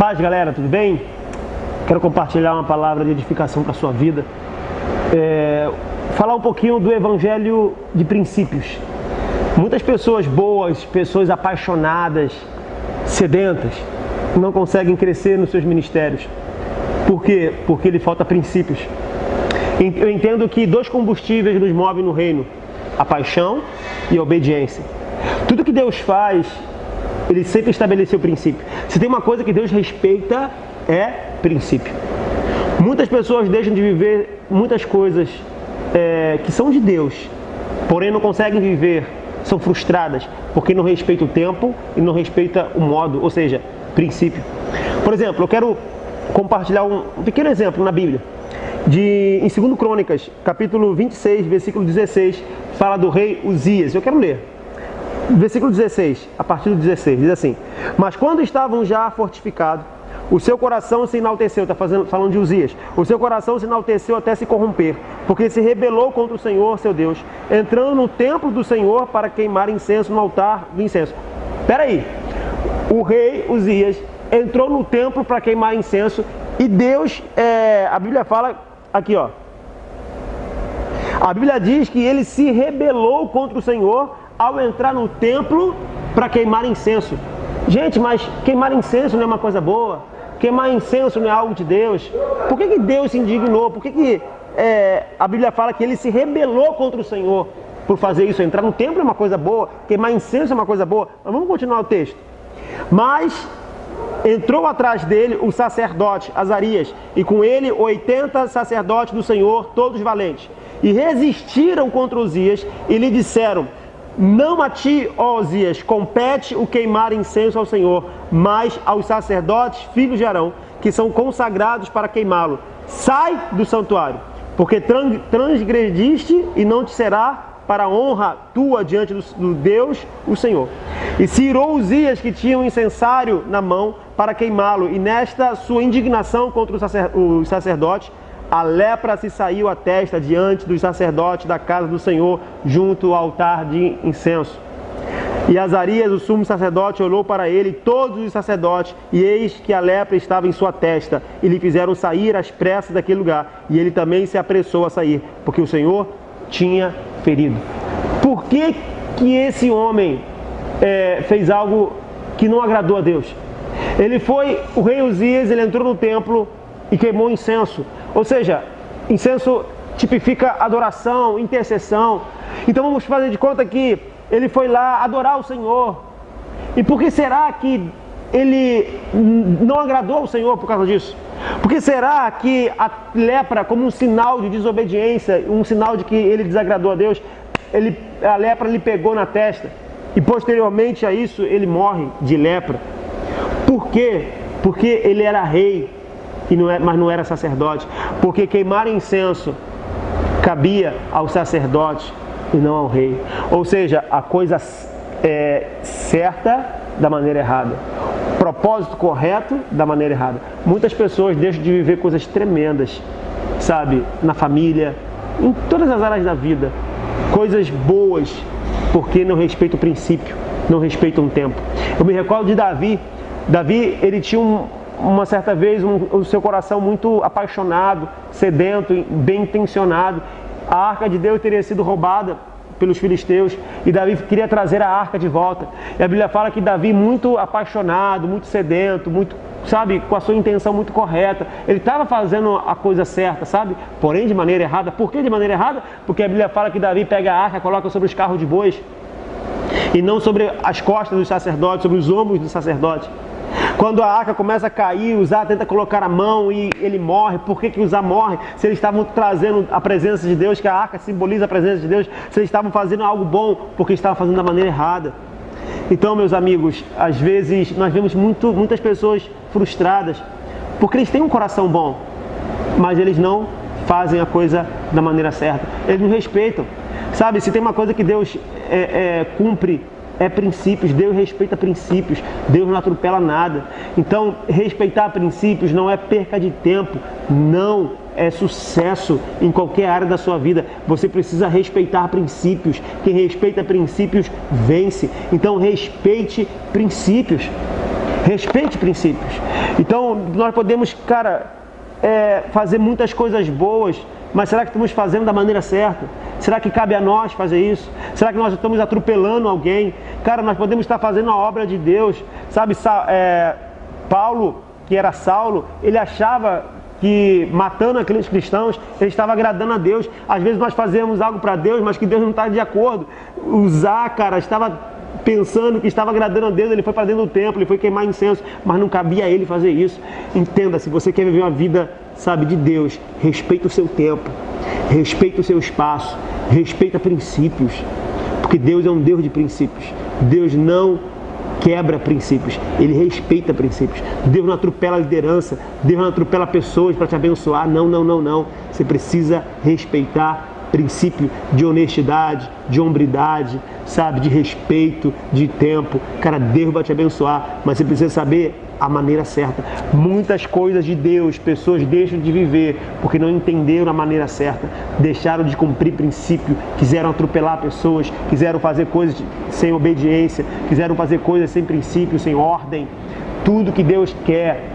Paz, galera, tudo bem? Quero compartilhar uma palavra de edificação para a sua vida. Falar um pouquinho do evangelho de princípios. Muitas pessoas boas, pessoas apaixonadas, sedentas, não conseguem crescer nos seus ministérios. Por quê? Porque lhe falta princípios. Eu entendo que dois combustíveis nos movem no reino: a paixão e a obediência. Tudo que Deus faz, Ele sempre estabeleceu princípio. Se tem uma coisa que Deus respeita, é princípio. Muitas pessoas deixam de viver muitas coisas que são de Deus, porém não conseguem viver, são frustradas, porque não respeitam o tempo e não respeitam o modo, ou seja, princípio. Por exemplo, eu quero compartilhar um pequeno exemplo na Bíblia. Em 2 Crônicas, capítulo 26, versículo 16, fala do rei Uzias. Eu quero ler. Versículo 16, a partir do 16, diz assim: mas quando estavam já fortificados, o seu coração se enalteceu, falando de Uzias, o seu coração se enalteceu até se corromper, porque se rebelou contra o Senhor, seu Deus, entrando no templo do Senhor para queimar incenso no altar do incenso. Peraí, o rei Uzias entrou no templo para queimar incenso e Deus, a Bíblia fala aqui, ó, a Bíblia diz que ele se rebelou contra o Senhor ao entrar no templo para queimar incenso. Gente, mas queimar incenso não é uma coisa boa? Queimar incenso não é algo de Deus? Por que Deus se indignou? Por que a Bíblia fala que ele se rebelou contra o Senhor por fazer isso? Entrar no templo é uma coisa boa, queimar incenso é uma coisa boa. Mas vamos continuar o texto. Mas entrou atrás dele o sacerdote Azarias, e com ele 80 sacerdotes do Senhor, todos valentes, e resistiram contra Uzias e lhe disseram: não a ti, ó Uzias, compete o queimar incenso ao Senhor, mas aos sacerdotes, filhos de Arão, que são consagrados para queimá-lo. Sai do santuário, porque transgrediste e não te será para a honra tua diante do Deus, o Senhor. E se irou Uzias, que tinha um incensário na mão, para queimá-lo, e nesta sua indignação contra os sacerdotes, a lepra se saiu à testa diante dos sacerdotes da casa do Senhor, junto ao altar de incenso. E Azarias, o sumo sacerdote, olhou para ele, todos os sacerdotes, e eis que a lepra estava em sua testa, e lhe fizeram sair às pressas daquele lugar. E ele também se apressou a sair, porque o Senhor tinha ferido. Por que esse homem fez algo que não agradou a Deus? O rei Uzias, ele entrou no templo e queimou incenso. Ou seja, incenso tipifica adoração, intercessão. Então vamos fazer de conta que ele foi lá adorar o Senhor. E por que será que ele não agradou ao Senhor por causa disso? Por que será que a lepra, como um sinal de desobediência, um sinal de que ele desagradou a Deus, a lepra lhe pegou na testa? E posteriormente a isso ele morre de lepra. Por quê? Porque ele era rei, mas não era sacerdote. Porque queimar incenso cabia aos sacerdotes e não ao rei. Ou seja, a coisa certa da maneira errada, propósito correto da maneira errada. Muitas pessoas deixam de viver coisas tremendas, sabe, na família, em todas as áreas da vida, coisas boas, porque não respeitam o princípio, não respeitam o tempo. Eu me recordo de Davi, ele tinha uma certa vez o seu coração muito apaixonado, sedento, bem intencionado. A arca de Deus teria sido roubada pelos filisteus e Davi queria trazer a arca de volta. E a Bíblia fala que Davi, muito apaixonado, muito sedento, muito, sabe, com a sua intenção muito correta, ele estava fazendo a coisa certa, sabe, porém de maneira errada. Por que de maneira errada? Porque a Bíblia fala que Davi pega a arca, coloca sobre os carros de bois e não sobre as costas dos sacerdotes, sobre os ombros dos sacerdotes. Quando a arca começa a cair, Uzá tenta colocar a mão e ele morre. Por que Uzá morre? Se eles estavam trazendo a presença de Deus, que a arca simboliza a presença de Deus, se eles estavam fazendo algo bom, porque estavam fazendo da maneira errada. Então, meus amigos, às vezes nós vemos muitas pessoas frustradas, porque eles têm um coração bom, mas eles não fazem a coisa da maneira certa. Eles não respeitam. Sabe, se tem uma coisa que Deus cumpre, é princípios. Deus respeita princípios, Deus não atropela nada. Então, respeitar princípios não é perca de tempo, não é sucesso em qualquer área da sua vida. Você precisa respeitar princípios. Quem respeita princípios vence. Então, respeite princípios. Respeite princípios. Então, nós podemos, fazer muitas coisas boas, mas será que estamos fazendo da maneira certa? Será que cabe a nós fazer isso? Será que nós estamos atropelando alguém? Cara, nós podemos estar fazendo a obra de Deus. Sabe, Paulo, que era Saulo, ele achava que matando aqueles cristãos, ele estava agradando a Deus. Às vezes nós fazemos algo para Deus, mas que Deus não está de acordo. Estava pensando que estava agradando a Deus, ele foi para dentro do templo, ele foi queimar incenso, mas não cabia a ele fazer isso. Entenda, se você quer viver uma vida, de Deus, respeita o seu tempo, respeita o seu espaço, respeita princípios, porque Deus é um Deus de princípios. Deus não quebra princípios, Ele respeita princípios. Deus não atropela a liderança, Deus não atropela pessoas para te abençoar. Não. Você precisa respeitar princípio de honestidade, de hombridade, de respeito, de tempo. Deus vai te abençoar, mas você precisa saber a maneira certa. Muitas coisas de Deus, pessoas deixam de viver porque não entenderam a maneira certa, deixaram de cumprir princípio, quiseram atropelar pessoas, quiseram fazer coisas sem obediência, quiseram fazer coisas sem princípio, sem ordem. Tudo que Deus quer,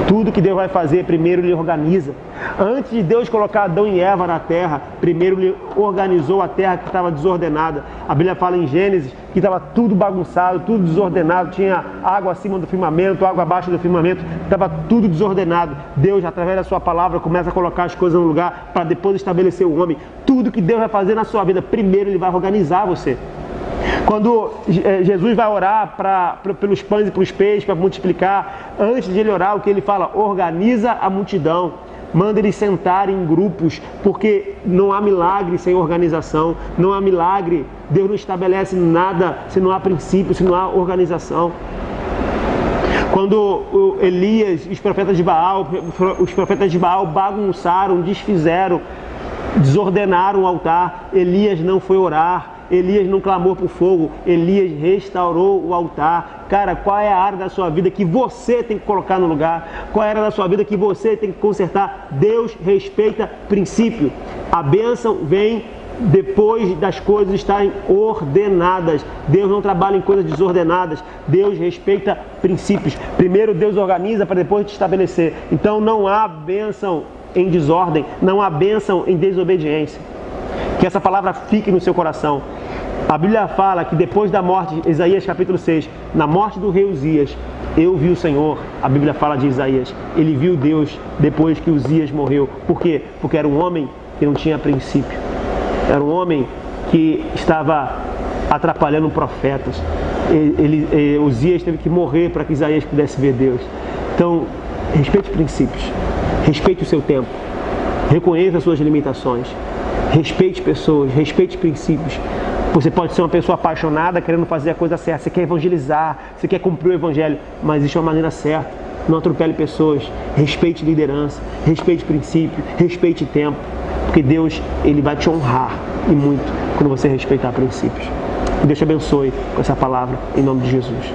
tudo que Deus vai fazer, primeiro Ele organiza. Antes de Deus colocar Adão e Eva na terra, primeiro Ele organizou a terra que estava desordenada. A Bíblia fala em Gênesis que estava tudo bagunçado, tudo desordenado, tinha água acima do firmamento, água abaixo do firmamento, estava tudo desordenado. Deus, através da sua palavra, começa a colocar as coisas no lugar para depois estabelecer o homem. Tudo que Deus vai fazer na sua vida, primeiro Ele vai organizar você. Quando Jesus vai orar pelos pães e pelos peixes, para multiplicar, antes de Ele orar, o que Ele fala? Organiza a multidão. Manda eles sentar em grupos, porque não há milagre sem organização, não há milagre, Deus não estabelece nada se não há princípio, se não há organização. Quando Elias e os profetas de Baal bagunçaram, desfizeram, desordenaram o altar, Elias não foi orar, Elias não clamou por fogo, Elias restaurou o altar. Qual é a área da sua vida que você tem que colocar no lugar? Qual é a área da sua vida que você tem que consertar? Deus respeita princípio. A bênção vem depois das coisas estarem ordenadas. Deus não trabalha em coisas desordenadas. Deus respeita princípios. Primeiro Deus organiza para depois te estabelecer. Então não há bênção em desordem, não há bênção em desobediência. Que essa palavra fique no seu coração. A Bíblia fala que depois da morte, Isaías capítulo 6, na morte do rei Uzias, eu vi o Senhor. A Bíblia fala de Isaías, ele viu Deus depois que Uzias morreu. Por quê? Porque era um homem que não tinha princípio. Era um homem que estava atrapalhando profetas. Uzias teve que morrer para que Isaías pudesse ver Deus. Então, respeite princípios, respeite o seu tempo, reconheça as suas limitações, respeite pessoas, respeite princípios. Você pode ser uma pessoa apaixonada, querendo fazer a coisa certa, você quer evangelizar, você quer cumprir o evangelho, mas existe uma maneira certa. Não atropele pessoas, respeite liderança, respeite princípio, respeite tempo, porque Deus, Ele vai te honrar e muito quando você respeitar princípios. Deus te abençoe com essa palavra, em nome de Jesus.